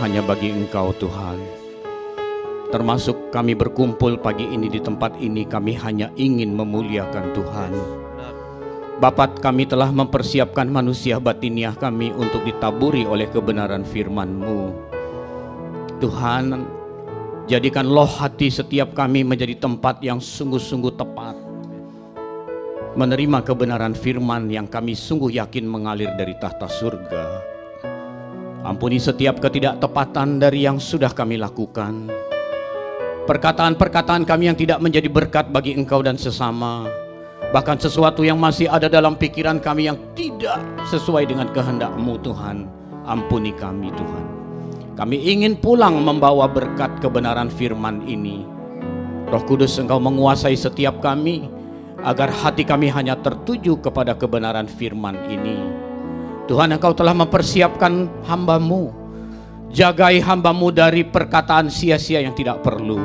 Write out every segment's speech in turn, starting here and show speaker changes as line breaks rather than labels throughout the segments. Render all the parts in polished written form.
hanya bagi Engkau Tuhan. Termasuk kami berkumpul pagi ini di tempat ini, kami hanya ingin memuliakan Tuhan. Bapa, kami telah mempersiapkan manusia batiniah kami untuk ditaburi oleh kebenaran firman-Mu. Tuhan, jadikan loh hati setiap kami menjadi tempat yang sungguh-sungguh tepat, menerima kebenaran firman yang kami sungguh yakin mengalir dari tahta surga. Ampuni setiap ketidaktepatan dari yang sudah kami lakukan, perkataan-perkataan kami yang tidak menjadi berkat bagi Engkau dan sesama, bahkan sesuatu yang masih ada dalam pikiran kami yang tidak sesuai dengan kehendak-Mu Tuhan. Ampuni kami Tuhan. Kami ingin pulang membawa berkat kebenaran firman ini. Roh Kudus, Engkau menguasai setiap kami, agar hati kami hanya tertuju kepada kebenaran firman ini. Tuhan, Engkau telah mempersiapkan hamba-Mu. Jagai hamba-Mu dari perkataan sia-sia yang tidak perlu,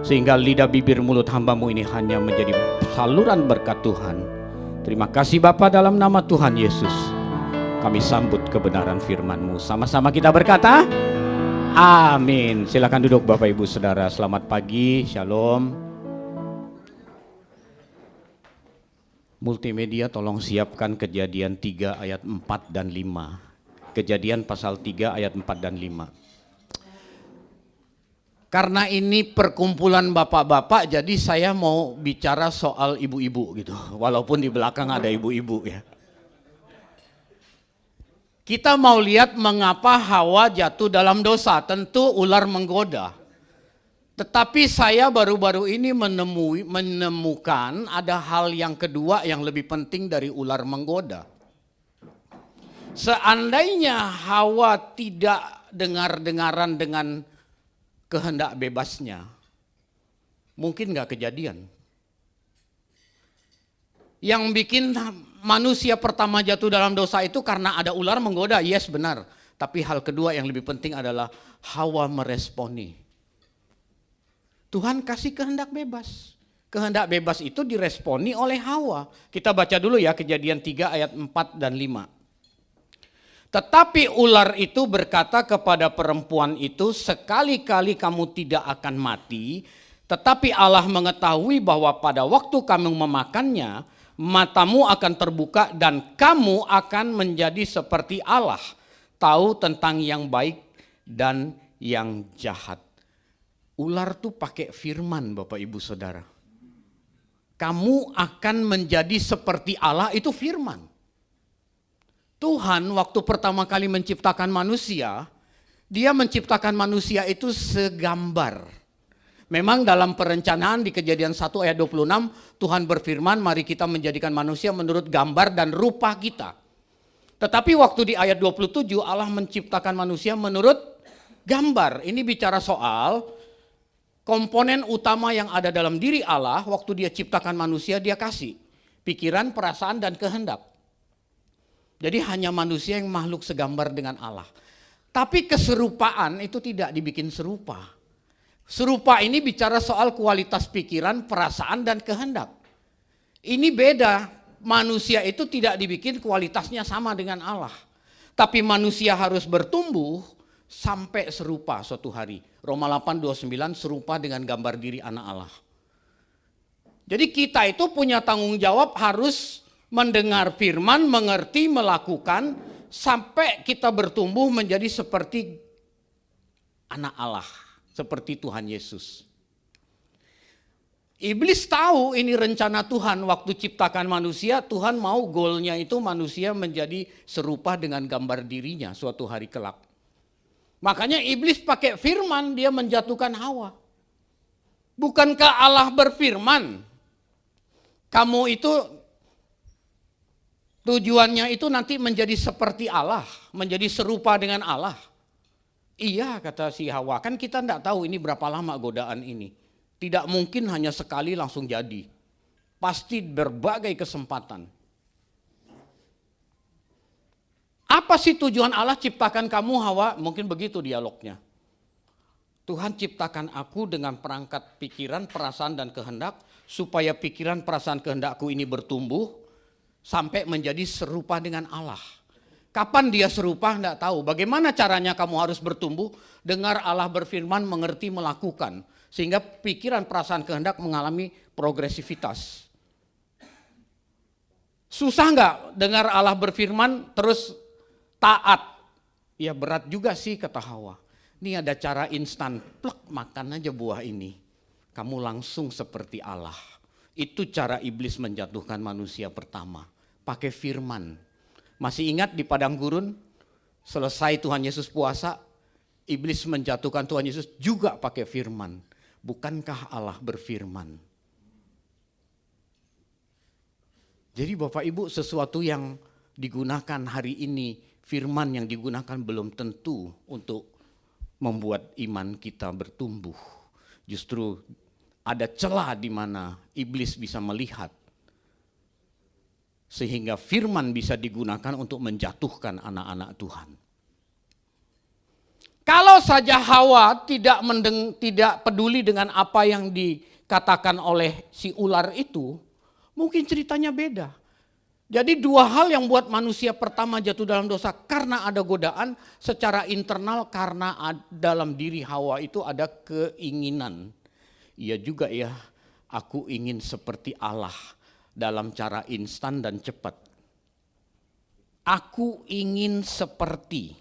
sehingga lidah bibir mulut hamba-Mu ini hanya menjadi saluran berkat Tuhan. Terima kasih Bapa, dalam nama Tuhan Yesus kami sambut kebenaran firman-Mu. Sama-sama kita berkata amin. Silakan duduk Bapak Ibu Saudara. Selamat pagi, shalom. Multimedia tolong siapkan Kejadian 3 ayat 4 dan 5. Kejadian pasal 3 ayat 4 dan 5. Karena ini perkumpulan bapak-bapak, jadi saya mau bicara soal ibu-ibu gitu. Walaupun di belakang ada ibu-ibu ya. Kita mau lihat mengapa Hawa jatuh dalam dosa. Tentu ular menggoda. Tetapi saya baru-baru ini menemukan ada hal yang kedua yang lebih penting dari ular menggoda. Seandainya Hawa tidak dengar-dengaran dengan kehendak bebasnya, mungkin gak kejadian. Yang bikin manusia pertama jatuh dalam dosa itu karena ada ular menggoda, yes benar. Tapi hal kedua yang lebih penting adalah Hawa meresponi. Tuhan kasih kehendak bebas. Kehendak bebas itu diresponi oleh Hawa. Kita baca dulu ya Kejadian 3 ayat 4 dan 5. Tetapi ular itu berkata kepada perempuan itu, sekali-kali kamu tidak akan mati, tetapi Allah mengetahui bahwa pada waktu kamu memakannya, matamu akan terbuka dan kamu akan menjadi seperti Allah, tahu tentang yang baik dan yang jahat. Ular tuh pakai firman Bapak Ibu Saudara. Kamu akan menjadi seperti Allah, itu firman. Tuhan waktu pertama kali menciptakan manusia, Dia menciptakan manusia itu segambar. Memang dalam perencanaan di Kejadian 1 ayat 26, Tuhan berfirman, mari kita menjadikan manusia menurut gambar dan rupa kita. Tetapi waktu di ayat 27 Allah menciptakan manusia menurut gambar. Ini bicara soal komponen utama yang ada dalam diri Allah waktu Dia ciptakan manusia, Dia kasih pikiran, perasaan, dan kehendak. Jadi hanya manusia yang makhluk segambar dengan Allah. Tapi keserupaan itu tidak dibikin serupa. Serupa ini bicara soal kualitas pikiran, perasaan, dan kehendak. Ini beda, manusia itu tidak dibikin kualitasnya sama dengan Allah. Tapi manusia harus bertumbuh sampai serupa suatu hari. Roma 8:29 serupa dengan gambar diri anak Allah. Jadi kita itu punya tanggung jawab harus mendengar firman, mengerti, melakukan sampai kita bertumbuh menjadi seperti anak Allah, seperti Tuhan Yesus. Iblis tahu ini rencana Tuhan waktu ciptakan manusia, Tuhan mau goalnya itu manusia menjadi serupa dengan gambar dirinya suatu hari kelak. Makanya iblis pakai firman, dia menjatuhkan Hawa. Bukankah Allah berfirman, kamu itu tujuannya itu nanti menjadi seperti Allah, menjadi serupa dengan Allah. Iya kata si Hawa, kan kita tidak tahu ini berapa lama godaan ini. Tidak mungkin hanya sekali langsung jadi. Pasti berbagai kesempatan. Apa sih tujuan Allah ciptakan kamu Hawa? Mungkin begitu dialognya. Tuhan ciptakan aku dengan perangkat pikiran, perasaan, dan kehendak. Supaya pikiran, perasaan, kehendakku ini bertumbuh sampai menjadi serupa dengan Allah. Kapan dia serupa enggak tahu. Bagaimana caranya kamu harus bertumbuh? Dengar Allah berfirman, mengerti, melakukan. Sehingga pikiran, perasaan, kehendak mengalami progresivitas. Susah enggak dengar Allah berfirman terus taat? Ya berat juga sih kata Hawa. Ini ada cara instan, plek makan aja buah ini. Kamu langsung seperti Allah. Itu cara iblis menjatuhkan manusia pertama. Pakai firman. Masih ingat di padang gurun, selesai Tuhan Yesus puasa, iblis menjatuhkan Tuhan Yesus juga pakai firman. Bukankah Allah berfirman? Jadi Bapak Ibu, sesuatu yang digunakan hari ini, firman yang digunakan belum tentu untuk membuat iman kita bertumbuh. Justru ada celah di mana iblis bisa melihat. Sehingga firman bisa digunakan untuk menjatuhkan anak-anak Tuhan. Kalau saja Hawa tidak peduli dengan apa yang dikatakan oleh si ular itu, mungkin ceritanya beda. Jadi dua hal yang buat manusia pertama jatuh dalam dosa, karena ada godaan secara internal, karena dalam diri Hawa itu ada keinginan. Iya juga ya, aku ingin seperti Allah. Dalam cara instan dan cepat. Aku ingin seperti.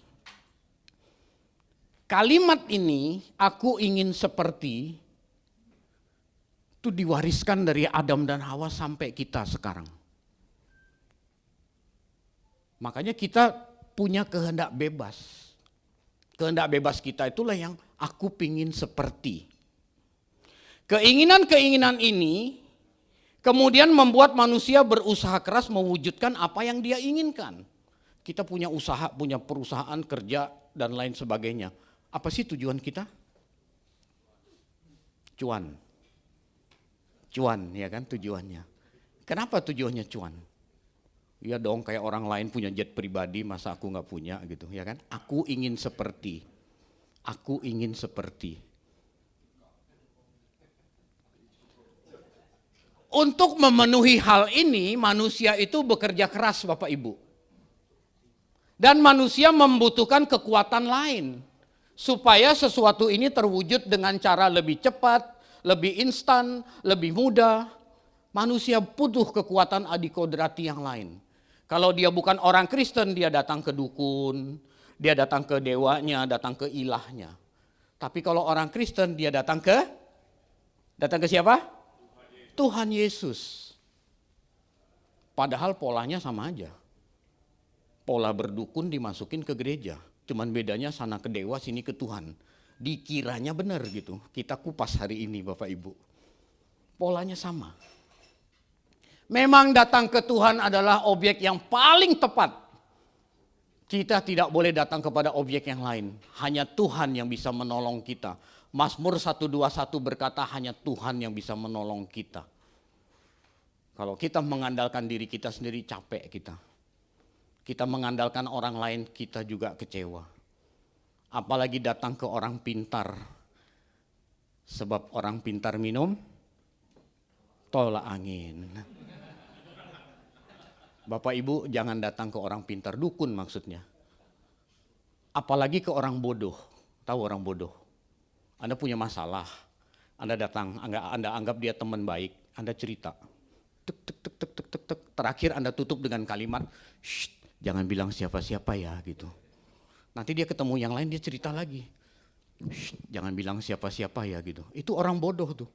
Kalimat ini, aku ingin seperti, itu diwariskan dari Adam dan Hawa sampai kita sekarang. Makanya kita punya kehendak bebas. Kehendak bebas kita itulah yang aku pingin seperti. Keinginan-keinginan ini kemudian membuat manusia berusaha keras mewujudkan apa yang dia inginkan. Kita punya usaha, punya perusahaan, kerja, dan lain sebagainya. Apa sih tujuan kita? Cuan. Cuan, ya kan tujuannya. Kenapa tujuannya cuan? Ya dong, kayak orang lain punya jet pribadi, masa aku nggak punya gitu, ya kan? Aku ingin seperti. Aku ingin seperti. Untuk memenuhi hal ini, manusia itu bekerja keras Bapak Ibu. Dan manusia membutuhkan kekuatan lain. Supaya sesuatu ini terwujud dengan cara lebih cepat, lebih instan, lebih mudah. Manusia butuh kekuatan adikodrati yang lain. Kalau dia bukan orang Kristen, dia datang ke dukun, dia datang ke dewanya, datang ke ilahnya. Tapi kalau orang Kristen, dia datang ke siapa? Tuhan Yesus. Padahal polanya sama aja. Pola berdukun dimasukin ke gereja. Cuman bedanya sana ke dewa, sini ke Tuhan. Dikiranya benar gitu. Kita kupas hari ini Bapak Ibu. Polanya sama. Memang datang ke Tuhan adalah objek yang paling tepat. Kita tidak boleh datang kepada objek yang lain. Hanya Tuhan yang bisa menolong kita. Mazmur 121 berkata hanya Tuhan yang bisa menolong kita. Kalau kita mengandalkan diri kita sendiri capek kita. Kita mengandalkan orang lain kita juga kecewa. Apalagi datang ke orang pintar. Sebab orang pintar minum tolak angin. Bapak Ibu jangan datang ke orang pintar, dukun maksudnya. Apalagi ke orang bodoh. Tahu orang bodoh? Anda punya masalah, Anda datang, Anda anggap dia teman baik, Anda cerita. Tek, tek, tek, tek, tek, tek, tek. Terakhir Anda tutup dengan kalimat, jangan bilang siapa-siapa ya gitu. Nanti dia ketemu yang lain, dia cerita lagi. Jangan bilang siapa-siapa ya gitu. Itu orang bodoh tuh.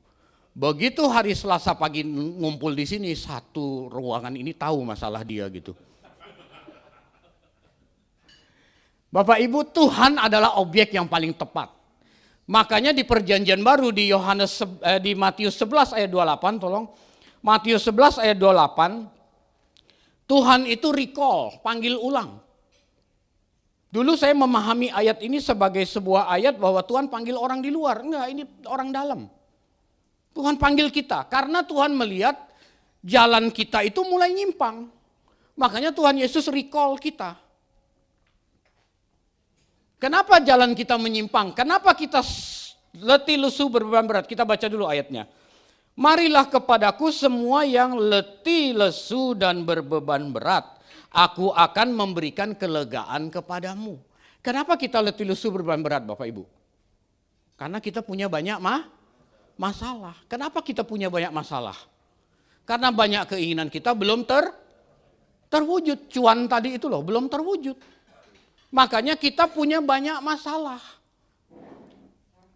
Begitu hari Selasa pagi ngumpul di sini, satu ruangan ini tahu masalah dia gitu. Bapak Ibu, Tuhan adalah objek yang paling tepat. Makanya di perjanjian baru di di Matius 11 ayat 28 tolong. Matius 11 ayat 28. Tuhan itu recall, panggil ulang. Dulu saya memahami ayat ini sebagai sebuah ayat bahwa Tuhan panggil orang di luar. Enggak, ini orang dalam. Tuhan panggil kita karena Tuhan melihat jalan kita itu mulai nyimpang. Makanya Tuhan Yesus recall kita. Kenapa jalan kita menyimpang? Kenapa kita letih lesu berbeban berat? Kita baca dulu ayatnya. Marilah kepadaku semua yang letih lesu dan berbeban berat. Aku akan memberikan kelegaan kepadamu. Kenapa kita letih lesu beban berat Bapak Ibu? Karena kita punya banyak masalah. Kenapa kita punya banyak masalah? Karena banyak keinginan kita belum terwujud. Cuan tadi itu loh, belum terwujud. Makanya kita punya banyak masalah.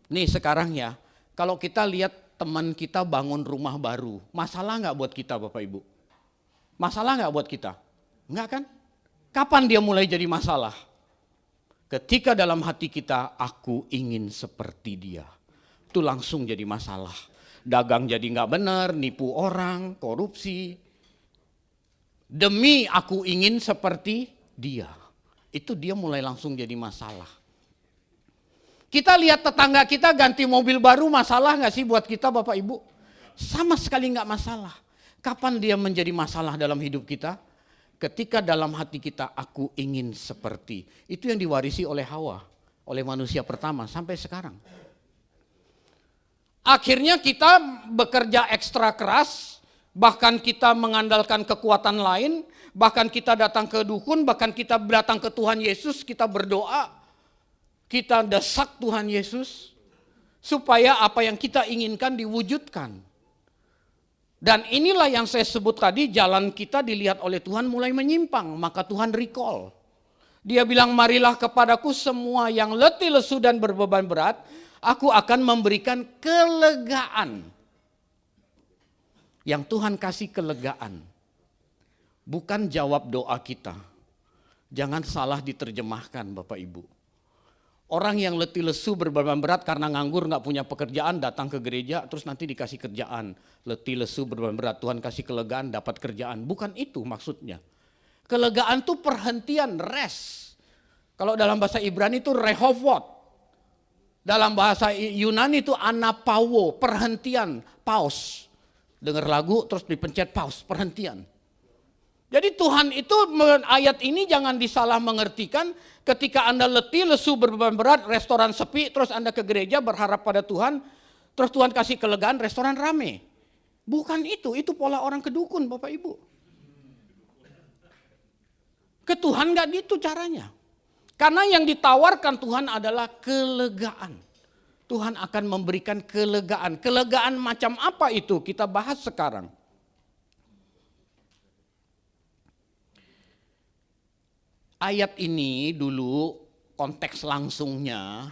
Nih sekarang ya, kalau kita lihat teman kita bangun rumah baru, masalah nggak buat kita Bapak Ibu? Masalah nggak buat kita? Enggak kan? Kapan dia mulai jadi masalah? Ketika dalam hati kita, aku ingin seperti dia. Itu langsung jadi masalah. Dagang jadi nggak benar, nipu orang, korupsi. Demi aku ingin seperti dia. Itu dia mulai langsung jadi masalah. Kita lihat tetangga kita ganti mobil baru, masalah nggak sih buat kita Bapak Ibu? Sama sekali nggak masalah. Kapan dia menjadi masalah dalam hidup kita? Ketika dalam hati kita aku ingin seperti. Itu yang diwarisi oleh Hawa, oleh manusia pertama sampai sekarang. Akhirnya kita bekerja ekstra keras, bahkan kita mengandalkan kekuatan lain, bahkan kita datang ke dukun, bahkan kita datang ke Tuhan Yesus, kita berdoa, kita desak Tuhan Yesus, supaya apa yang kita inginkan diwujudkan. Dan inilah yang saya sebut tadi, jalan kita dilihat oleh Tuhan mulai menyimpang, maka Tuhan recall. Dia bilang, marilah kepadaku semua yang letih lesu dan berbeban berat, aku akan memberikan kelegaan. Yang Tuhan kasih kelegaan, bukan jawab doa kita. Jangan salah diterjemahkan Bapak Ibu. Orang yang letih lesu berbeban berat karena nganggur gak punya pekerjaan datang ke gereja terus nanti dikasih kerjaan. Letih lesu berbeban berat, Tuhan kasih kelegaan dapat kerjaan. Bukan itu maksudnya. Kelegaan itu perhentian, rest. Kalau dalam bahasa Ibrani itu rehovot. Dalam bahasa Yunani itu anapawo, perhentian, pause. Dengar lagu terus dipencet pause, perhentian. Jadi Tuhan itu ayat ini jangan disalah mengertikan ketika Anda letih, lesu, berbeban berat, restoran sepi, terus Anda ke gereja berharap pada Tuhan, terus Tuhan kasih kelegaan, restoran rame. Bukan itu pola orang kedukun Bapak Ibu. Ke Tuhan gak gitu caranya. Karena yang ditawarkan Tuhan adalah kelegaan. Tuhan akan memberikan kelegaan. Kelegaan macam apa itu? Kita bahas sekarang. Ayat ini dulu konteks langsungnya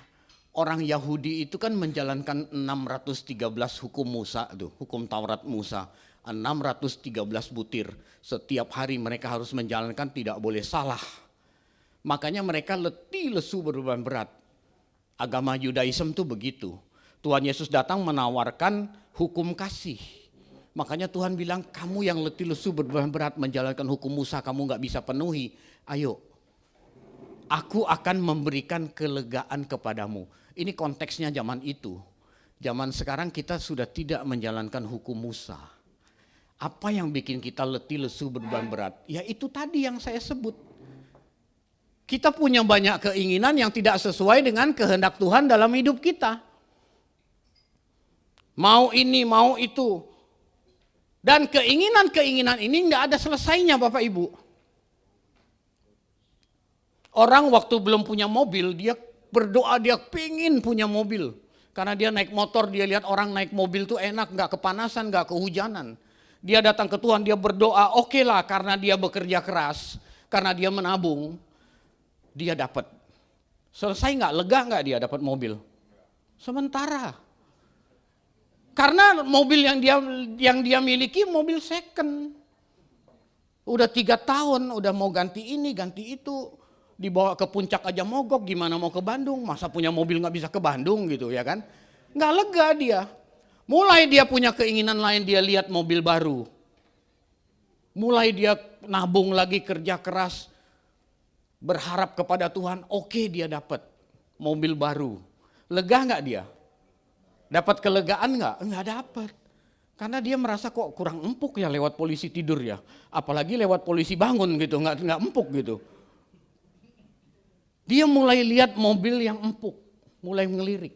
orang Yahudi itu kan menjalankan 613 hukum Musa, hukum Taurat Musa, 613 butir. Setiap hari mereka harus menjalankan, tidak boleh salah. Makanya mereka letih lesu berbeban berat. Agama Yudaism itu begitu. Tuhan Yesus datang menawarkan hukum kasih. Makanya Tuhan bilang, kamu yang letih lesu berbeban berat menjalankan hukum Musa kamu gak bisa penuhi. Ayo, aku akan memberikan kelegaan kepadamu. Ini konteksnya zaman itu. Zaman sekarang kita sudah tidak menjalankan hukum Musa. Apa yang bikin kita letih lesu berbeban berat? Ya itu tadi yang saya sebut. Kita punya banyak keinginan yang tidak sesuai dengan kehendak Tuhan dalam hidup kita. Mau ini, mau itu. Dan keinginan-keinginan ini enggak ada selesainya Bapak Ibu. Orang waktu belum punya mobil, dia berdoa dia pengen punya mobil. Karena dia naik motor, dia lihat orang naik mobil tuh enak, gak kepanasan, gak kehujanan. Dia datang ke Tuhan, dia berdoa, oke lah karena dia bekerja keras, karena dia menabung, dia dapat. Selesai gak? Lega gak dia dapat mobil? Sementara. Karena mobil yang dia miliki mobil second. Udah 3 tahun, udah mau ganti ini, ganti itu. Dibawa ke puncak aja mogok, gimana mau ke Bandung, masa punya mobil gak bisa ke Bandung gitu ya kan. Gak lega dia, mulai dia punya keinginan lain, dia lihat mobil baru. Mulai dia nabung lagi, kerja keras, berharap kepada Tuhan, oke dia dapat mobil baru. Lega gak dia? Dapat kelegaan gak? Enggak dapat. Karena dia merasa kok kurang empuk ya lewat polisi tidur ya. Apalagi lewat polisi bangun gitu, nggak empuk gitu. Dia mulai lihat mobil yang empuk, mulai ngelirik.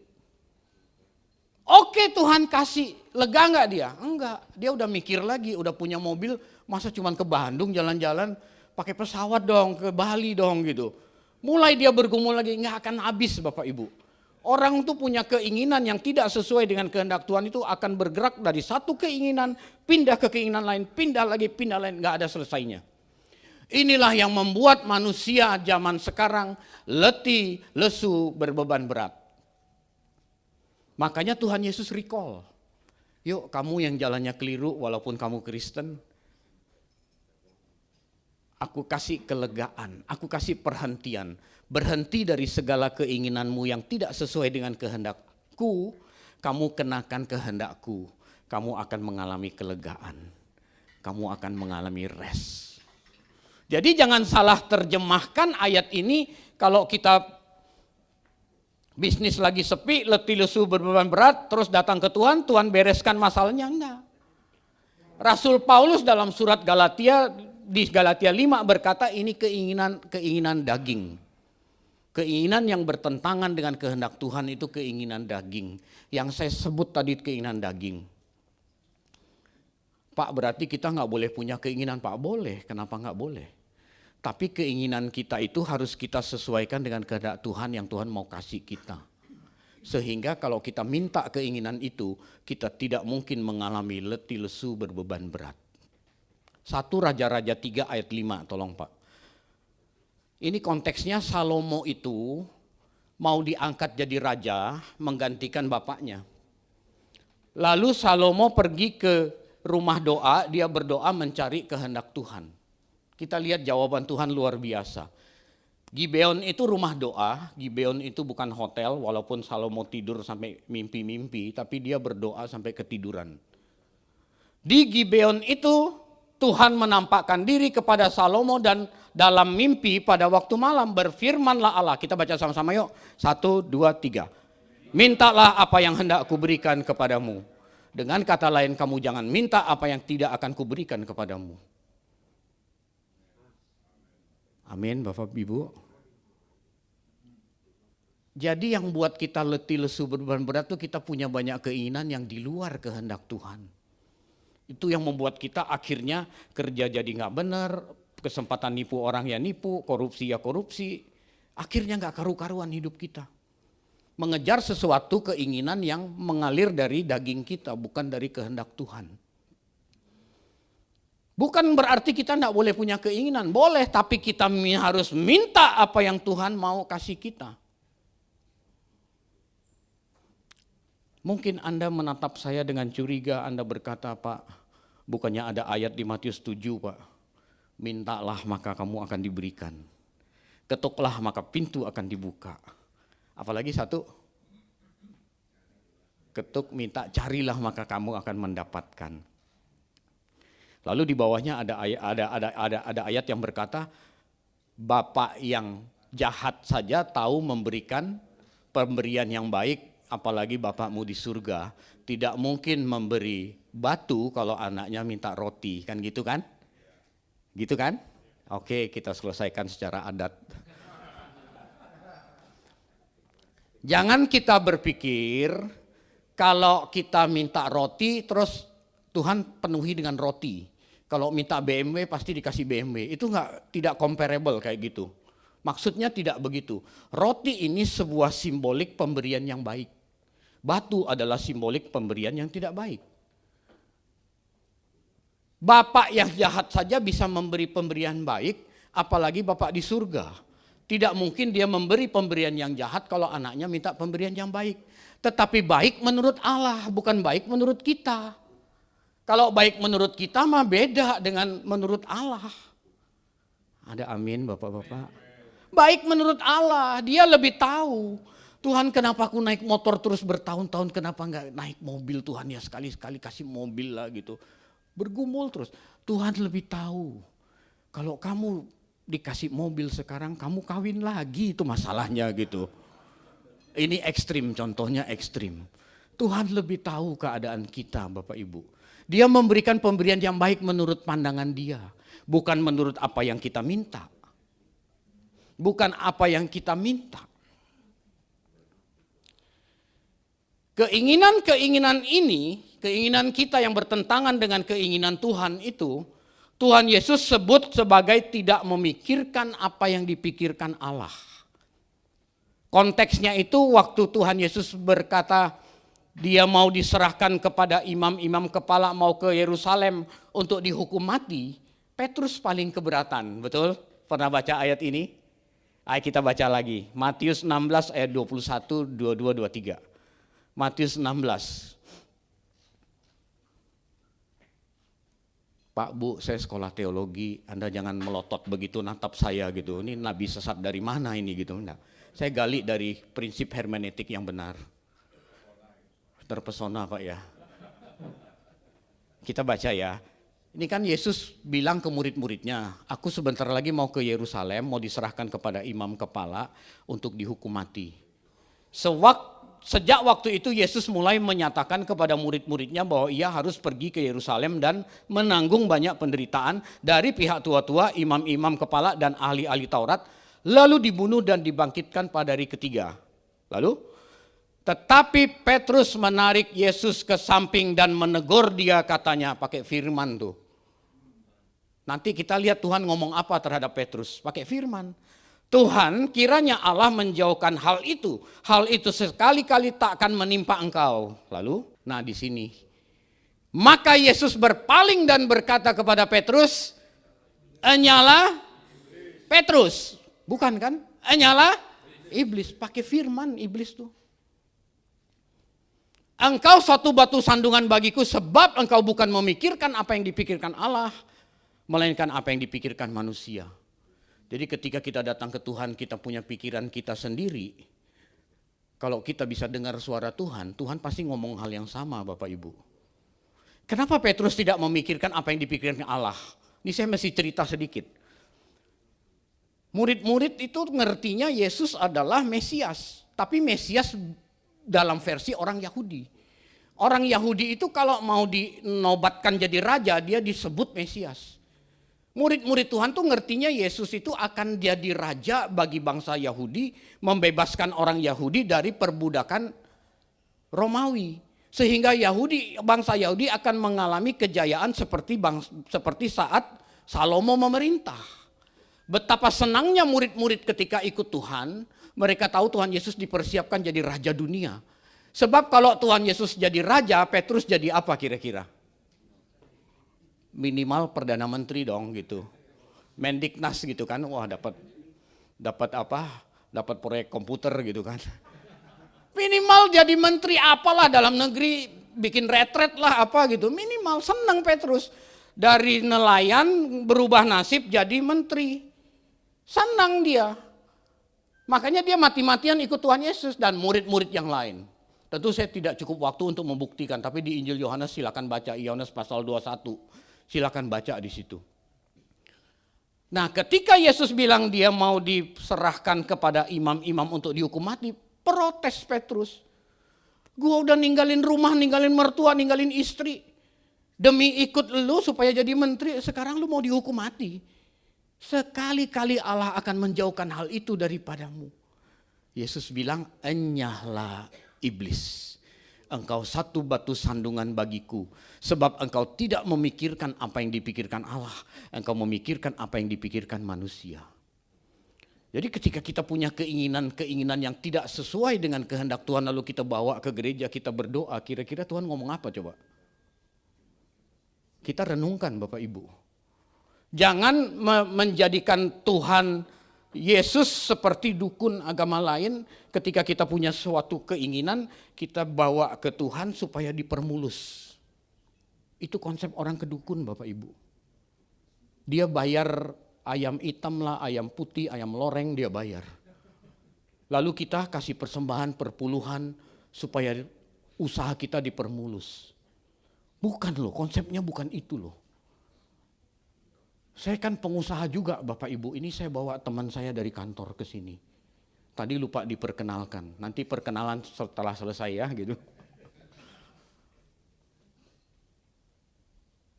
Oke Tuhan kasih, lega nggak dia? Enggak, dia udah mikir lagi, udah punya mobil, masa cuman ke Bandung jalan-jalan, pakai pesawat dong, ke Bali dong gitu. Mulai dia bergumul lagi, nggak akan habis Bapak Ibu. Orang tuh punya keinginan yang tidak sesuai dengan kehendak Tuhan itu akan bergerak dari satu keinginan, pindah ke keinginan lain, pindah lagi, pindah lain, nggak ada selesainya. Inilah yang membuat manusia zaman sekarang letih, lesu, berbeban berat. Makanya Tuhan Yesus recall. Yuk kamu yang jalannya keliru walaupun kamu Kristen, aku kasih kelegaan, aku kasih perhentian. Berhenti dari segala keinginanmu yang tidak sesuai dengan kehendakku, kamu kenakan kehendakku, kamu akan mengalami kelegaan, kamu akan mengalami rest. Jadi jangan salah terjemahkan ayat ini kalau kita bisnis lagi sepi, letih lesu berbeban berat, terus datang ke Tuhan, Tuhan bereskan masalahnya, enggak. Rasul Paulus dalam surat Galatia, di Galatia 5 berkata ini keinginan daging. Keinginan yang bertentangan dengan kehendak Tuhan itu keinginan daging. Yang saya sebut tadi keinginan daging. Pak, berarti kita nggak boleh punya keinginan? Pak, boleh. Kenapa nggak boleh? Tapi keinginan kita itu harus kita sesuaikan dengan kehendak Tuhan yang Tuhan mau kasih kita. Sehingga kalau kita minta keinginan itu, kita tidak mungkin mengalami letih lesu berbeban berat. 1 Raja-Raja 3 ayat 5, tolong Pak. Ini konteksnya Salomo itu mau diangkat jadi raja menggantikan bapaknya. Lalu Salomo pergi ke rumah doa, dia berdoa mencari kehendak Tuhan. Kita lihat jawaban Tuhan luar biasa. Gibeon itu rumah doa, Gibeon itu bukan hotel walaupun Salomo tidur sampai mimpi-mimpi, tapi dia berdoa sampai ketiduran. Di Gibeon itu Tuhan menampakkan diri kepada Salomo dan dalam mimpi pada waktu malam berfirmanlah Allah. Kita baca sama-sama yuk. 1, 2, 3. Mintalah apa yang hendak kuberikan kepadamu. Dengan kata lain kamu jangan minta apa yang tidak akan kuberikan kepadamu. Amin Bapak Ibu. Jadi yang buat kita letih lesu berbeban berat itu kita punya banyak keinginan yang di luar kehendak Tuhan. Itu yang membuat kita akhirnya kerja jadi nggak benar, kesempatan nipu orang ya nipu, korupsi ya korupsi. Akhirnya nggak karu-karuan hidup kita. Mengejar sesuatu keinginan yang mengalir dari daging kita, bukan dari kehendak Tuhan. Bukan berarti kita nggak boleh punya keinginan, boleh, tapi kita harus minta apa yang Tuhan mau kasih kita. Mungkin Anda menatap saya dengan curiga, Anda berkata, Pak, bukannya ada ayat di Matius 7, Pak. Mintalah maka kamu akan diberikan. Ketuklah maka pintu akan dibuka. Apalagi satu, ketuk, minta, carilah maka kamu akan mendapatkan. Lalu di bawahnya ada ayat yang berkata, Bapak yang jahat saja tahu memberikan pemberian yang baik, apalagi Bapakmu di surga tidak mungkin memberi batu kalau anaknya minta roti, kan gitu kan? Gitu kan? Oke, kita selesaikan secara adat. Jangan kita berpikir kalau kita minta roti terus Tuhan penuhi dengan roti. Kalau minta BMW pasti dikasih BMW. Itu tidak comparable kayak gitu. Maksudnya tidak begitu. Roti ini sebuah simbolik pemberian yang baik. Batu adalah simbolik pemberian yang tidak baik. Bapak yang jahat saja bisa memberi pemberian baik, apalagi Bapak di surga. Tidak mungkin dia memberi pemberian yang jahat kalau anaknya minta pemberian yang baik. Tetapi baik menurut Allah, bukan baik menurut kita. Kalau baik menurut kita mah beda dengan menurut Allah. Ada amin Bapak-Bapak. Baik menurut Allah, dia lebih tahu. Tuhan kenapa aku naik motor terus bertahun-tahun, kenapa enggak naik mobil Tuhan ya sekali-sekali kasih mobil lah gitu. Bergumul terus, Tuhan lebih tahu. Kalau kamu dikasih mobil sekarang kamu kawin lagi itu masalahnya gitu. Ini ekstrim, contohnya ekstrim. Tuhan lebih tahu keadaan kita Bapak Ibu. Dia memberikan pemberian yang baik menurut pandangan dia. Bukan menurut apa yang kita minta. Bukan apa yang kita minta. Keinginan-keinginan ini, keinginan kita yang bertentangan dengan keinginan Tuhan itu, Tuhan Yesus sebut sebagai tidak memikirkan apa yang dipikirkan Allah. Konteksnya itu waktu Tuhan Yesus berkata dia mau diserahkan kepada imam-imam kepala mau ke Yerusalem untuk dihukum mati. Petrus paling keberatan, betul? Pernah baca ayat ini? Ayo kita baca lagi. Matius 16 ayat 21, 22, 23. Matius 16. Pak, Bu, saya sekolah teologi, Anda jangan melotot begitu natap saya gitu. Ini nabi sesat dari mana ini gitu. Nah, saya gali dari prinsip hermeneutik yang benar. Terpesona Pak ya. Kita baca ya. Ini kan Yesus bilang ke murid-muridnya, aku sebentar lagi mau ke Yerusalem, mau diserahkan kepada imam kepala untuk dihukum mati. Sejak waktu itu Yesus mulai menyatakan kepada murid-muridnya bahwa ia harus pergi ke Yerusalem dan menanggung banyak penderitaan dari pihak tua-tua, imam-imam kepala dan ahli-ahli Taurat, lalu dibunuh dan dibangkitkan pada hari ketiga. Lalu, tetapi Petrus menarik Yesus ke samping dan menegur dia, katanya pakai firman tuh. Nanti kita lihat Tuhan ngomong apa terhadap Petrus, pakai firman. Tuhan, kiranya Allah menjauhkan hal itu sekali-kali tak akan menimpa engkau. Lalu, nah di sini. Maka Yesus berpaling dan berkata kepada Petrus, enyalah Petrus. Bukan kan? Enyalah iblis, pakai firman iblis tuh. Engkau suatu batu sandungan bagiku sebab engkau bukan memikirkan apa yang dipikirkan Allah, melainkan apa yang dipikirkan manusia. Jadi ketika kita datang ke Tuhan, kita punya pikiran kita sendiri. Kalau kita bisa dengar suara Tuhan, Tuhan pasti ngomong hal yang sama Bapak Ibu. Kenapa Petrus tidak memikirkan apa yang dipikirkan Allah? Ini saya mesti cerita sedikit. Murid-murid itu ngertinya Yesus adalah Mesias. Tapi Mesias dalam versi orang Yahudi. Orang Yahudi itu kalau mau dinobatkan jadi raja, dia disebut Mesias. Murid-murid Tuhan tuh ngertinya Yesus itu akan jadi raja bagi bangsa Yahudi, membebaskan orang Yahudi dari perbudakan Romawi. Sehingga bangsa Yahudi akan mengalami kejayaan seperti saat Salomo memerintah. Betapa senangnya murid-murid ketika ikut Tuhan, mereka tahu Tuhan Yesus dipersiapkan jadi raja dunia. Sebab kalau Tuhan Yesus jadi raja, Petrus jadi apa kira-kira? Minimal Perdana Menteri dong gitu. Mendiknas gitu kan, wah dapat apa? Dapat proyek komputer gitu kan. Minimal jadi menteri apalah dalam negeri, bikin retret lah apa gitu. Minimal senang Petrus. Dari nelayan berubah nasib jadi menteri. Senang dia. Makanya dia mati-matian ikut Tuhan Yesus dan murid-murid yang lain. Tentu saya tidak cukup waktu untuk membuktikan, tapi di Injil Yohanes silakan baca, Yohanes pasal 21. Silakan baca di situ. Nah, ketika Yesus bilang dia mau diserahkan kepada imam-imam untuk dihukum mati, protes Petrus. Gua udah ninggalin rumah, ninggalin mertua, ninggalin istri. Demi ikut lu supaya jadi menteri, sekarang lu mau dihukum mati. Sekali-kali Allah akan menjauhkan hal itu daripadamu. Yesus bilang, enyahlah iblis. Engkau satu batu sandungan bagiku. Sebab engkau tidak memikirkan apa yang dipikirkan Allah. Engkau memikirkan apa yang dipikirkan manusia. Jadi ketika kita punya keinginan-keinginan yang tidak sesuai dengan kehendak Tuhan, lalu kita bawa ke gereja, kita berdoa, kira-kira Tuhan ngomong apa coba? Kita renungkan Bapak Ibu. Jangan menjadikan Tuhan Yesus seperti dukun agama lain. Ketika kita punya suatu keinginan, kita bawa ke Tuhan supaya dipermulus. Itu konsep orang kedukun Bapak Ibu. Dia bayar ayam hitam lah, ayam putih, ayam loreng dia bayar. Lalu kita kasih persembahan perpuluhan supaya usaha kita dipermulus. Bukan loh, konsepnya bukan itu loh. Saya kan pengusaha juga Bapak Ibu, ini saya bawa teman saya dari kantor ke sini. Tadi lupa diperkenalkan, nanti perkenalan setelah selesai ya gitu.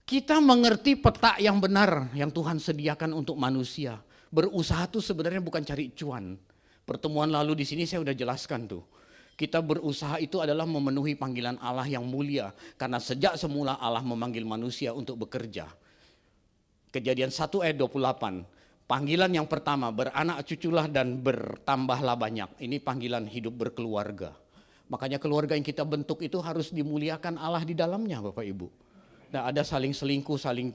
Kita mengerti peta yang benar yang Tuhan sediakan untuk manusia. Berusaha itu sebenarnya bukan cari cuan. Pertemuan lalu di sini saya udah jelaskan tuh. Kita berusaha itu adalah memenuhi panggilan Allah yang mulia. Karena sejak semula Allah memanggil manusia untuk bekerja. Kejadian 1 ayat 28. Panggilan yang pertama, beranak cuculah dan bertambahlah banyak. Ini panggilan hidup berkeluarga. Makanya keluarga yang kita bentuk itu harus dimuliakan Allah di dalamnya, Bapak Ibu. Nah, ada saling selingkuh, saling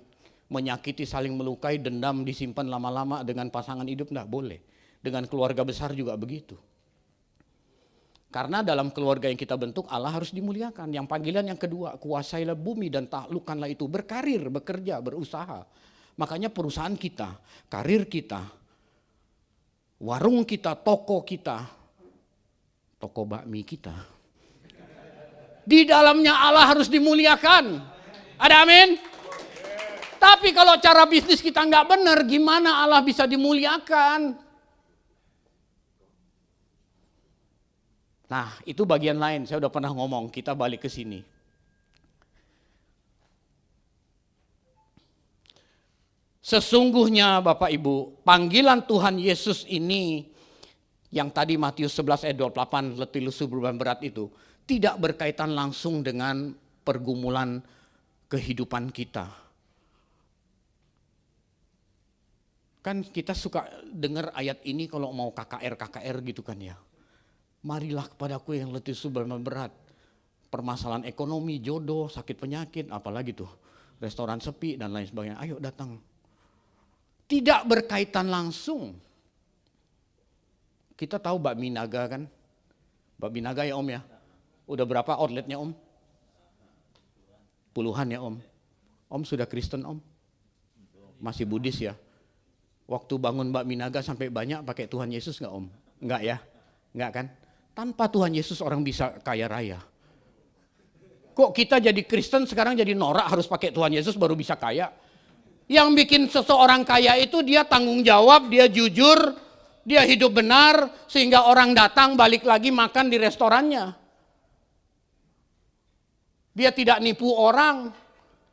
menyakiti, saling melukai, dendam disimpan lama-lama dengan pasangan hidup, enggak boleh. Dengan keluarga besar juga begitu. Karena dalam keluarga yang kita bentuk Allah harus dimuliakan. Yang panggilan yang kedua, kuasailah bumi dan taklukkanlah itu. Berkarir, bekerja, berusaha. Makanya perusahaan kita, karir kita, warung kita, toko kita, toko bakmi kita, di dalamnya Allah harus dimuliakan. Ada amin? Tapi kalau cara bisnis kita nggak benar, gimana Allah bisa dimuliakan? Nah, itu bagian lain. Saya udah pernah ngomong, kita balik ke sini. Sesungguhnya Bapak Ibu, panggilan Tuhan Yesus ini yang tadi Matius 11 ayat 28, letih lesu beban berat itu, tidak berkaitan langsung dengan pergumulan kehidupan kita. Kan kita suka dengar ayat ini kalau mau KKR gitu kan ya. Marilah kepadaku yang letih lesu beban berat. Permasalahan ekonomi, jodoh, sakit penyakit, apalagi tuh, restoran sepi dan lain sebagainya. Ayo datang. Tidak berkaitan langsung. Kita tahu bakmi naga kan? Bakmi naga ya Om ya? Udah berapa outletnya Om? Puluhan ya Om? Om sudah Kristen Om? Masih Buddhis ya? Waktu bangun bakmi naga sampai banyak pakai Tuhan Yesus gak Om? Enggak ya? Enggak kan? Tanpa Tuhan Yesus orang bisa kaya raya. Kok kita jadi Kristen sekarang jadi norak harus pakai Tuhan Yesus baru bisa kaya? Yang bikin seseorang kaya itu dia tanggung jawab, dia jujur, dia hidup benar, sehingga orang datang balik lagi makan di restorannya. Dia tidak nipu orang,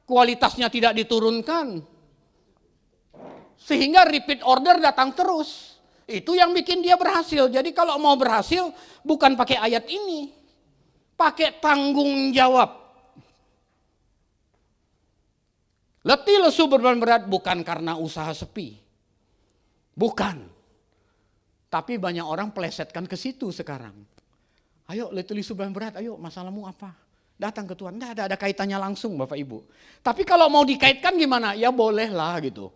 kualitasnya tidak diturunkan. Sehingga repeat order datang terus. Itu yang bikin dia berhasil. Jadi kalau mau berhasil bukan pakai ayat ini. Pakai tanggung jawab. Letih lesu beban berat bukan karena usaha sepi. Bukan. Tapi banyak orang pelesetkan ke situ sekarang. Ayo letih lesu beban berat, ayo masalahmu apa? Datang ke Tuhan. Tidak ada kaitannya langsung Bapak Ibu. Tapi kalau mau dikaitkan gimana? Ya bolehlah gitu.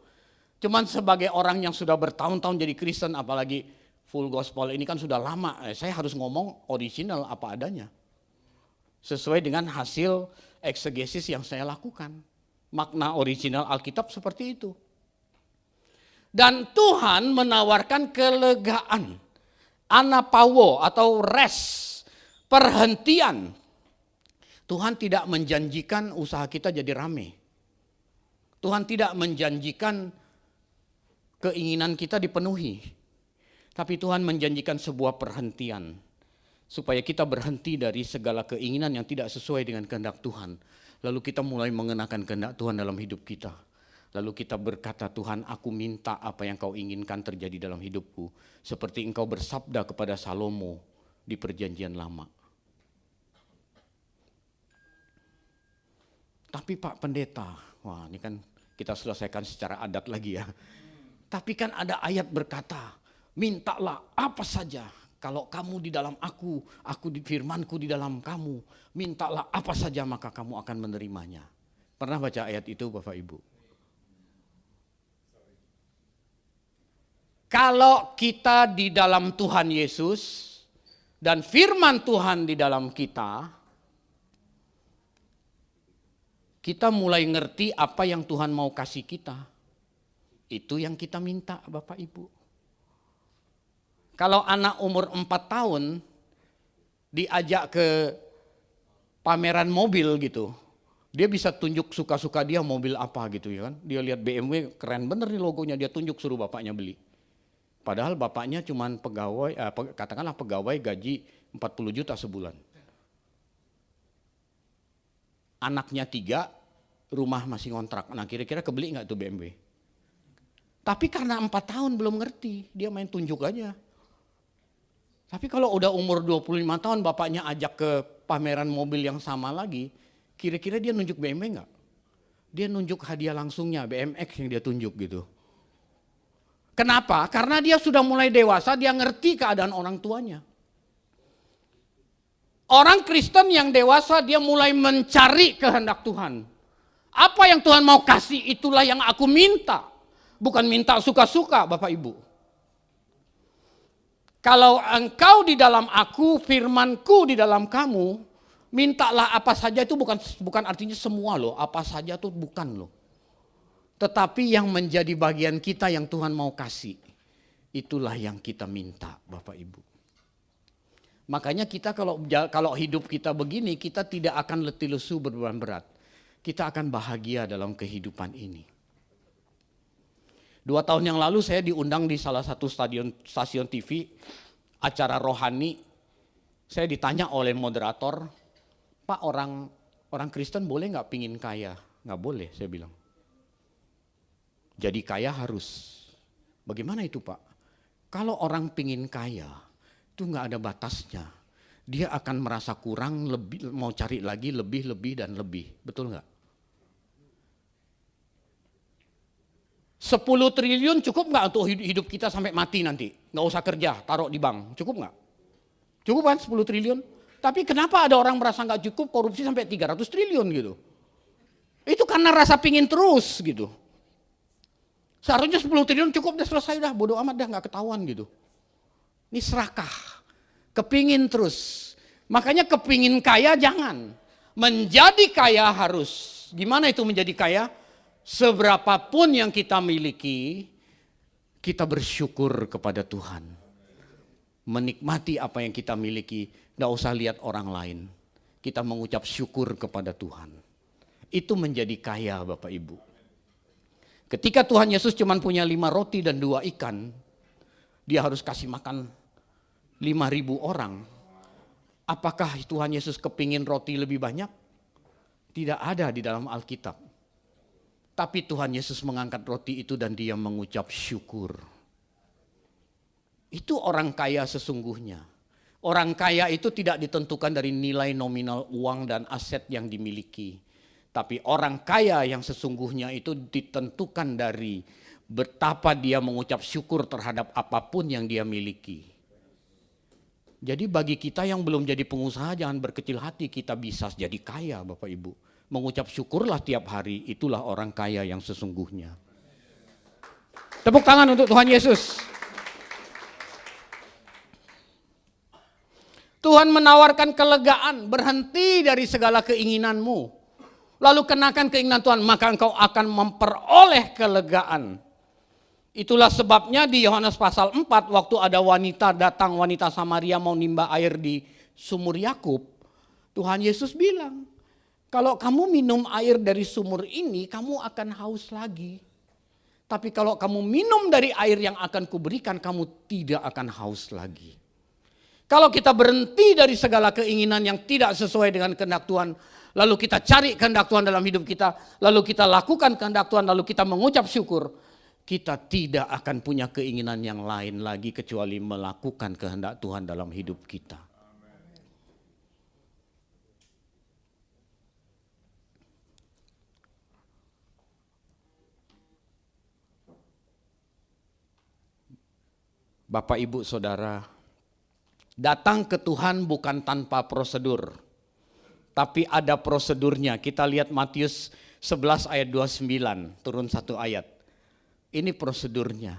Cuman sebagai orang yang sudah bertahun-tahun jadi Kristen, apalagi full gospel ini kan sudah lama. Saya harus ngomong original apa adanya. Sesuai dengan hasil eksegesis yang saya lakukan. Makna original Alkitab seperti itu. Dan Tuhan menawarkan kelegaan, anapauo atau rest, perhentian. Tuhan tidak menjanjikan usaha kita jadi rame. Tuhan tidak menjanjikan keinginan kita dipenuhi. Tapi Tuhan menjanjikan sebuah perhentian. Supaya kita berhenti dari segala keinginan yang tidak sesuai dengan kehendak Tuhan. Lalu kita mulai mengenakan kehendak Tuhan dalam hidup kita. Lalu kita berkata, Tuhan aku minta apa yang kau inginkan terjadi dalam hidupku. Seperti engkau bersabda kepada Salomo di perjanjian lama. Tapi Pak Pendeta, wah ini kan kita selesaikan secara adat lagi ya. Tapi kan ada ayat berkata, mintalah apa saja. Kalau kamu di dalam aku di firmanku di dalam kamu, mintalah apa saja maka kamu akan menerimanya. Pernah baca ayat itu Bapak Ibu? Kalau kita di dalam Tuhan Yesus dan firman Tuhan di dalam kita mulai ngerti apa yang Tuhan mau kasih kita. Itu yang kita minta Bapak Ibu. Kalau anak umur 4 tahun diajak ke pameran mobil gitu, dia bisa tunjuk suka-suka dia mobil apa gitu ya kan. Dia lihat BMW keren bener nih logonya, dia tunjuk suruh bapaknya beli. Padahal bapaknya cuman pegawai, katakanlah pegawai gaji 40 juta sebulan. Anaknya 3, rumah masih ngontrak. Nah kira-kira kebeli gak tuh BMW? Tapi karena 4 tahun belum ngerti, dia main tunjuk aja. Tapi kalau udah umur 25 tahun bapaknya ajak ke pameran mobil yang sama lagi, kira-kira dia nunjuk BMW enggak? Dia nunjuk hadiah langsungnya, BMX yang dia tunjuk gitu. Kenapa? Karena dia sudah mulai dewasa, dia ngerti keadaan orang tuanya. Orang Kristen yang dewasa, dia mulai mencari kehendak Tuhan. Apa yang Tuhan mau kasih, itulah yang aku minta. Bukan minta suka-suka, Bapak Ibu. Kalau engkau di dalam aku, firmanku di dalam kamu, mintalah apa saja itu bukan artinya semua loh, apa saja itu bukan loh. Tetapi yang menjadi bagian kita yang Tuhan mau kasih, itulah yang kita minta Bapak Ibu. Makanya kita kalau hidup kita begini, kita tidak akan letih lesu berbeban berat. Kita akan bahagia dalam kehidupan ini. 2 tahun yang lalu saya diundang di salah satu stasiun TV, acara rohani. Saya ditanya oleh moderator, Pak, orang Kristen boleh nggak pingin kaya? Nggak boleh, saya bilang. Jadi kaya harus. Bagaimana itu Pak? Kalau orang pingin kaya, itu nggak ada batasnya. Dia akan merasa kurang, mau cari lagi, lebih, dan lebih. Betul nggak? 10 triliun cukup nggak untuk hidup kita sampai mati nanti? Nggak usah kerja, taruh di bank. Cukup nggak? Cukup kan 10 triliun? Tapi kenapa ada orang merasa nggak cukup korupsi sampai 300 triliun gitu? Itu karena rasa pingin terus gitu. Seharusnya 10 triliun cukup, udah selesai dah, bodo amat dah, nggak ketahuan gitu. Ini serakah, kepingin terus. Makanya kepingin kaya jangan. Menjadi kaya harus. Gimana itu menjadi kaya? Seberapapun yang kita miliki, kita bersyukur kepada Tuhan. Menikmati apa yang kita miliki, gak usah lihat orang lain. Kita mengucap syukur kepada Tuhan. Itu menjadi kaya Bapak Ibu. Ketika Tuhan Yesus cuma punya 5 roti dan 2 ikan, dia harus kasih makan 5.000 orang. Apakah Tuhan Yesus kepingin roti lebih banyak? Tidak ada di dalam Alkitab. Tapi Tuhan Yesus mengangkat roti itu dan dia mengucap syukur. Itu orang kaya sesungguhnya. Orang kaya itu tidak ditentukan dari nilai nominal uang dan aset yang dimiliki. Tapi orang kaya yang sesungguhnya itu ditentukan dari betapa dia mengucap syukur terhadap apapun yang dia miliki. Jadi bagi kita yang belum jadi pengusaha jangan berkecil hati, kita bisa jadi kaya Bapak Ibu. Mengucap syukurlah tiap hari, itulah orang kaya yang sesungguhnya. Tepuk tangan untuk Tuhan Yesus. Tuhan menawarkan kelegaan, berhenti dari segala keinginanmu. Lalu kenakan keinginan Tuhan, maka engkau akan memperoleh kelegaan. Itulah sebabnya di Yohanes pasal 4, waktu ada wanita Samaria mau nimba air di sumur Yakub, Tuhan Yesus bilang, kalau kamu minum air dari sumur ini, kamu akan haus lagi. Tapi kalau kamu minum dari air yang akan kuberikan, kamu tidak akan haus lagi. Kalau kita berhenti dari segala keinginan yang tidak sesuai dengan kehendak Tuhan, lalu kita cari kehendak Tuhan dalam hidup kita, lalu kita lakukan kehendak Tuhan, lalu kita mengucap syukur, kita tidak akan punya keinginan yang lain lagi kecuali melakukan kehendak Tuhan dalam hidup kita. Bapak, Ibu, Saudara, datang ke Tuhan bukan tanpa prosedur, tapi ada prosedurnya. Kita lihat Matius 11 ayat 29, turun 1 ayat. Ini prosedurnya.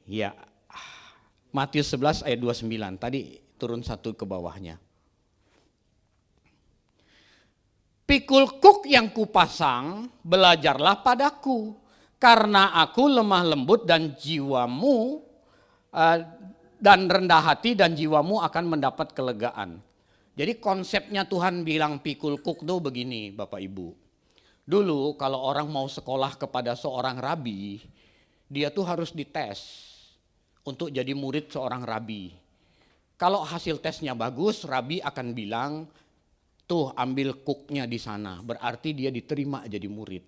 Ya, Matius 11 ayat 29, tadi turun 1 ke bawahnya. Pikul kuk yang kupasang, belajarlah padaku. Karena aku lemah lembut dan jiwamu dan rendah hati dan jiwamu akan mendapat kelegaan. Jadi konsepnya Tuhan bilang pikul kuk tuh begini Bapak Ibu. Dulu kalau orang mau sekolah kepada seorang rabi, dia tuh harus dites untuk jadi murid seorang rabi. Kalau hasil tesnya bagus, rabi akan bilang, tuh ambil kuknya di sana, berarti dia diterima jadi murid.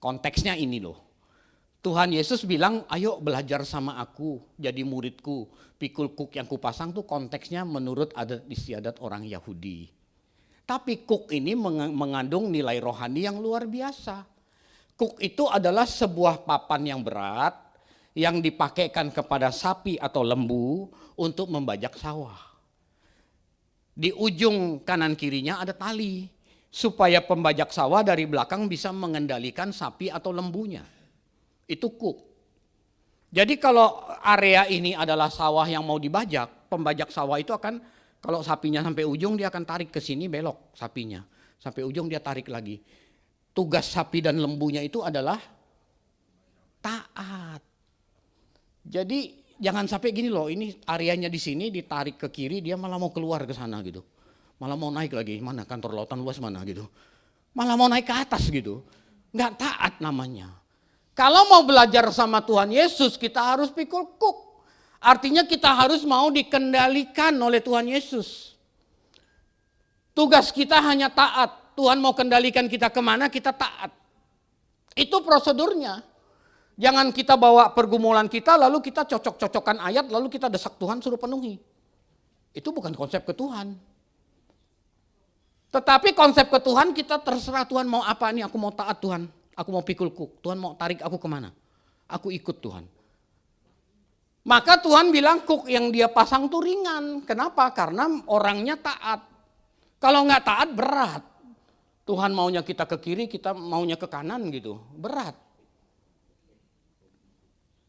Konteksnya ini loh. Tuhan Yesus bilang, ayo belajar sama aku, jadi muridku. Pikul kuk yang kupasang tuh konteksnya menurut adat istiadat orang Yahudi. Tapi kuk ini mengandung nilai rohani yang luar biasa. Kuk itu adalah sebuah papan yang berat yang dipakaikan kepada sapi atau lembu untuk membajak sawah. Di ujung kanan kirinya ada tali supaya pembajak sawah dari belakang bisa mengendalikan sapi atau lembunya. Itu kuk. Jadi kalau area ini adalah sawah yang mau dibajak, pembajak sawah itu akan, kalau sapinya sampai ujung dia akan tarik ke sini, belok sapinya. Sampai ujung dia tarik lagi. Tugas sapi dan lembunya itu adalah taat. Jadi jangan sampai gini loh, ini areanya di sini ditarik ke kiri, dia malah mau keluar ke sana gitu. Malah mau naik lagi, mana kantor lautan luas mana gitu. Malah mau naik ke atas gitu. Nggak taat namanya. Kalau mau belajar sama Tuhan Yesus, kita harus pikul kuk. Artinya kita harus mau dikendalikan oleh Tuhan Yesus. Tugas kita hanya taat. Tuhan mau kendalikan kita kemana, kita taat. Itu prosedurnya. Jangan kita bawa pergumulan kita, lalu kita cocok-cocokkan ayat, lalu kita desak Tuhan suruh penuhi. Itu bukan konsep ke Tuhan. Tetapi konsep ke Tuhan kita terserah Tuhan mau apa nih, aku mau taat Tuhan. Aku mau pikul kuk, Tuhan mau tarik aku kemana? Aku ikut Tuhan. Maka Tuhan bilang kuk yang dia pasang tuh ringan. Kenapa? Karena orangnya taat. Kalau nggak taat berat. Tuhan maunya kita ke kiri, kita maunya ke kanan gitu. Berat.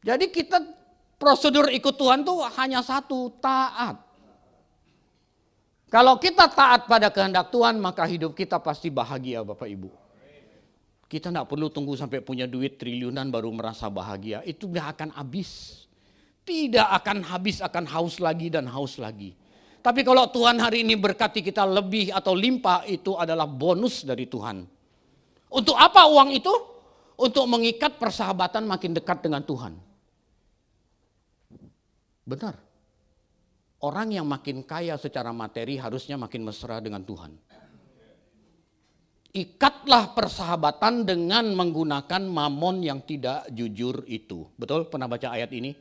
Jadi kita prosedur ikut Tuhan tuh hanya satu, taat. Kalau kita taat pada kehendak Tuhan, maka hidup kita pasti bahagia Bapak Ibu. Kita nggak perlu tunggu sampai punya duit triliunan baru merasa bahagia. Itu nggak akan habis. Tidak akan habis, akan haus lagi dan haus lagi. Tapi kalau Tuhan hari ini berkati kita lebih atau limpah, itu adalah bonus dari Tuhan. Untuk apa uang itu? Untuk mengikat persahabatan makin dekat dengan Tuhan. Benar. Orang yang makin kaya secara materi harusnya makin mesra dengan Tuhan. Ikatlah persahabatan dengan menggunakan mamon yang tidak jujur itu. Betul? Pernah baca ayat ini?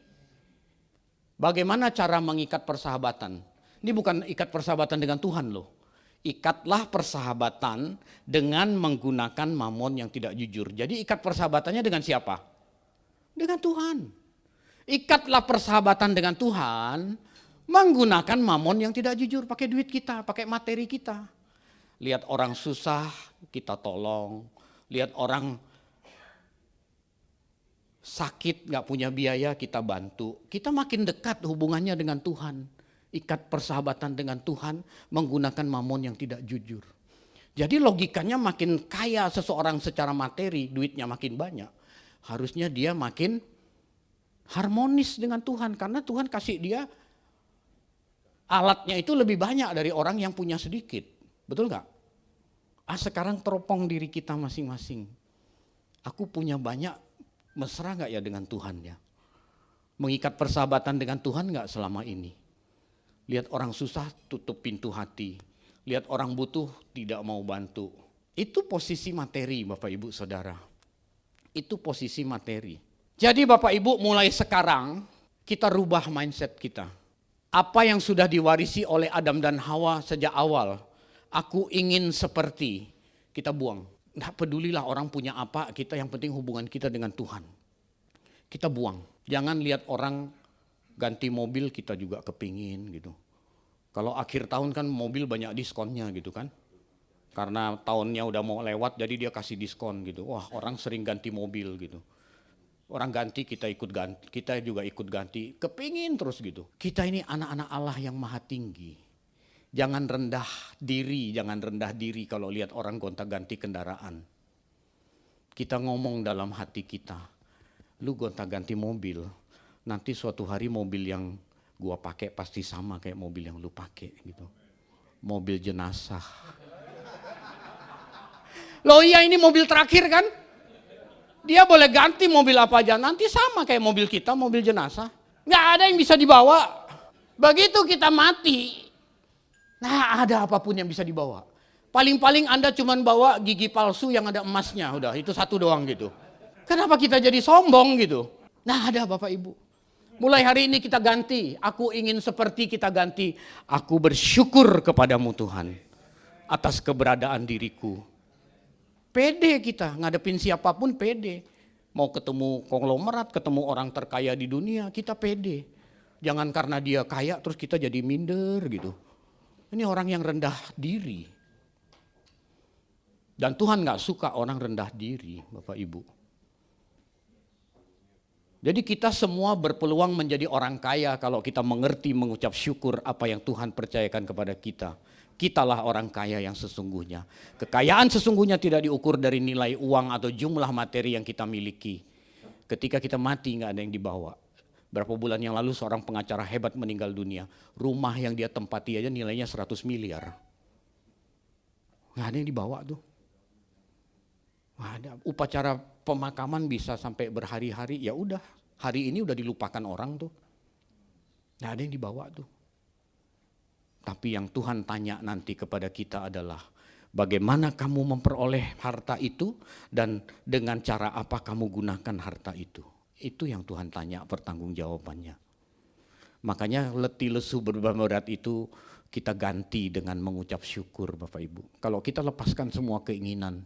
Bagaimana cara mengikat persahabatan? Ini bukan ikat persahabatan dengan Tuhan loh. Ikatlah persahabatan dengan menggunakan mamon yang tidak jujur. Jadi ikat persahabatannya dengan siapa? Dengan Tuhan. Ikatlah persahabatan dengan Tuhan menggunakan mamon yang tidak jujur. Pakai duit kita, pakai materi kita. Lihat orang susah, kita tolong. Lihat orang sakit, gak punya biaya, kita bantu. Kita makin dekat hubungannya dengan Tuhan. Ikat persahabatan dengan Tuhan menggunakan mamon yang tidak jujur. Jadi logikanya makin kaya seseorang secara materi, duitnya makin banyak. Harusnya dia makin harmonis dengan Tuhan. Karena Tuhan kasih dia alatnya itu lebih banyak dari orang yang punya sedikit. Betul gak? Sekarang teropong diri kita masing-masing. Aku punya banyak, mesra gak ya dengan Tuhan ya? Mengikat persahabatan dengan Tuhan gak selama ini? Lihat orang susah, tutup pintu hati. Lihat orang butuh, tidak mau bantu. Itu posisi materi Bapak Ibu Saudara. Itu posisi materi. Jadi Bapak Ibu mulai sekarang kita rubah mindset kita. Apa yang sudah diwarisi oleh Adam dan Hawa sejak awal. Aku ingin seperti, kita buang. Nggak pedulilah orang punya apa, kita yang penting hubungan kita dengan Tuhan. Kita buang. Jangan lihat orang ganti mobil kita juga kepingin gitu. Kalau akhir tahun kan mobil banyak diskonnya gitu kan. Karena tahunnya udah mau lewat jadi dia kasih diskon gitu. Wah orang sering ganti mobil gitu. Orang ganti kita ikut ganti, kita juga ikut ganti. Kepingin terus gitu. Kita ini anak-anak Allah yang maha tinggi. Jangan rendah diri kalau lihat orang gonta-ganti kendaraan. Kita ngomong dalam hati kita, lu gonta-ganti mobil, nanti suatu hari mobil yang gua pakai pasti sama kayak mobil yang lu pakai gitu. Mobil jenazah. Loh iya ini mobil terakhir kan? Dia boleh ganti mobil apa aja, nanti sama kayak mobil kita, mobil jenazah. Nggak ada yang bisa dibawa. Begitu kita mati, nah ada apapun yang bisa dibawa. Paling-paling Anda cuma bawa gigi palsu yang ada emasnya, udah itu satu doang gitu. Kenapa kita jadi sombong gitu? Nah ada Bapak Ibu. Mulai hari ini kita ganti, aku ingin seperti kita ganti. Aku bersyukur kepadamu Tuhan. atas keberadaan diriku. Pede kita, ngadepin siapapun pede. Mau ketemu konglomerat, ketemu orang terkaya di dunia, kita pede. Jangan karena dia kaya terus kita jadi minder gitu. Ini orang yang rendah diri. Dan Tuhan gak suka orang rendah diri, Bapak Ibu. Jadi kita semua berpeluang menjadi orang kaya kalau kita mengerti mengucap syukur apa yang Tuhan percayakan kepada kita. Kitalah orang kaya yang sesungguhnya. Kekayaan sesungguhnya tidak diukur dari nilai uang atau jumlah materi yang kita miliki. Ketika kita mati gak ada yang dibawa. Berapa bulan yang lalu seorang pengacara hebat meninggal dunia. Rumah yang dia tempati aja nilainya 100 miliar. Gak ada yang dibawa tuh. Gak ada. Upacara pemakaman bisa sampai berhari-hari, ya udah. Hari ini udah dilupakan orang tuh. Gak ada yang dibawa tuh. Tapi yang Tuhan tanya nanti kepada kita adalah bagaimana kamu memperoleh harta itu dan dengan cara apa kamu gunakan harta itu. Itu yang Tuhan tanya pertanggungjawabannya. Makanya letih lesu beban berat itu kita ganti dengan mengucap syukur Bapak Ibu. Kalau kita lepaskan semua keinginan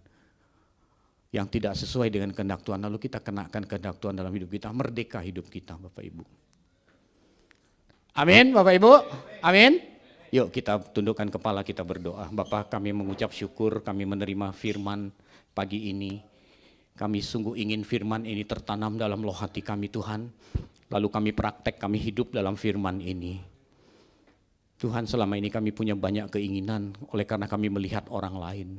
yang tidak sesuai dengan kehendak Tuhan, lalu kita kenakan kehendak Tuhan dalam hidup kita, merdeka hidup kita Bapak Ibu. Amin Bapak Ibu, amin. Yuk kita tundukkan kepala, kita berdoa. Bapa, kami mengucap syukur, kami menerima firman pagi ini. Kami sungguh ingin firman ini tertanam dalam loh hati kami Tuhan. Lalu kami praktek, kami hidup dalam firman ini. Tuhan, selama ini kami punya banyak keinginan oleh karena kami melihat orang lain.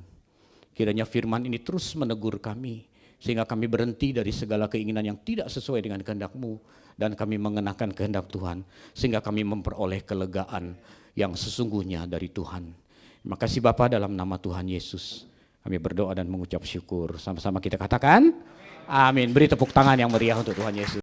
Kiranya firman ini terus menegur kami. Sehingga kami berhenti dari segala keinginan yang tidak sesuai dengan kehendak-Mu. Dan kami mengenakan kehendak Tuhan. Sehingga kami memperoleh kelegaan yang sesungguhnya dari Tuhan. Terima kasih Bapa, dalam nama Tuhan Yesus kami berdoa dan mengucap syukur. Sama-sama kita katakan amin. Beri tepuk tangan yang meriah untuk Tuhan Yesus.